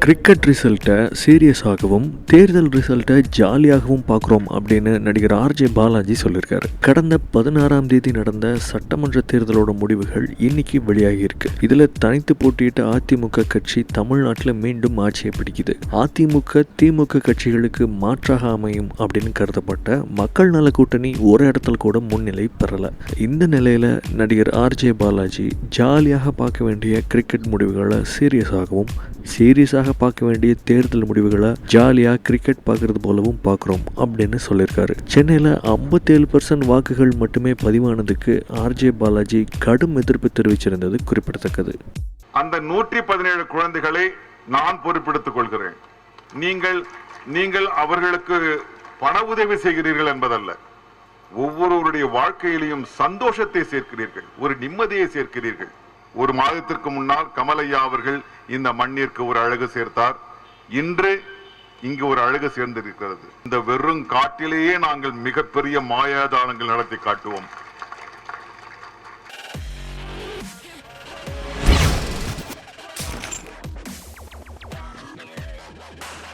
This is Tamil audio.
கிரிக்கெட் ரிசல்ட்டை சீரியஸாகவும் தேர்தல் ரிசல்ட்டை ஜாலியாகவும் பார்க்குறோம் அப்படின்னு நடிகர் ஆர்ஜே பாலாஜி சொல்லியிருக்காரு. கடந்த 16ஆம் தேதி நடந்த சட்டமன்ற தேர்தலோட முடிவுகள் இன்னைக்கு வெளியாகியிருக்கு. இதில் தனித்து போட்டியிட்ட அதிமுக கட்சி தமிழ்நாட்டில் மீண்டும் ஆட்சியை பிடிக்குது. அதிமுக திமுக கட்சிகளுக்கு மாற்றாக அமையும் அப்படின்னு கருதப்பட்ட மக்கள் நல கூட்டணி ஒரு இடத்துல கூட முன்னிலை பெறலை. இந்த நிலையில் நடிகர் ஆர்ஜே பாலாஜி ஜாலியாக பார்க்க வேண்டிய கிரிக்கெட் முடிவுகளை சீரியஸாக பார்க்க வேண்டிய தேர்தல் முடிவுகளை ஜாலியாக கிரிக்கெட் பார்க்கறது போலவும் பார்க்குறோம் அப்படின்னு சொல்லியிருக்காரு. சென்னையில் 57% வாக்குகள் மட்டுமே பதிவானதுக்கு ஆர்ஜே பாலாஜி கடும் எதிர்ப்பு தெரிவிச்சிருந்தது குறிப்பிடத்தக்கது. அந்த 117 குழந்தைகளை நான் பொறுப்பெடுத்துக் கொள்கிறேன். நீங்கள் அவர்களுக்கு பண உதவி செய்கிறீர்கள் என்பதல்ல, ஒவ்வொருவருடைய வாழ்க்கையிலையும் சந்தோஷத்தை சேர்க்கிறீர்கள், ஒரு நிம்மதியை சேர்க்கிறீர்கள். ஒரு மாதத்திற்கு முன்னால் கமலையா அவர்கள் இந்த மண்ணிற்கு ஒரு அழகு சேர்த்தார். இன்று இங்கு ஒரு அழகு சேர்ந்திருக்கிறது. இந்த வெறும் காட்டிலேயே நாங்கள் மிகப்பெரிய மாயாதானங்கள் நடத்தி காட்டுவோம்.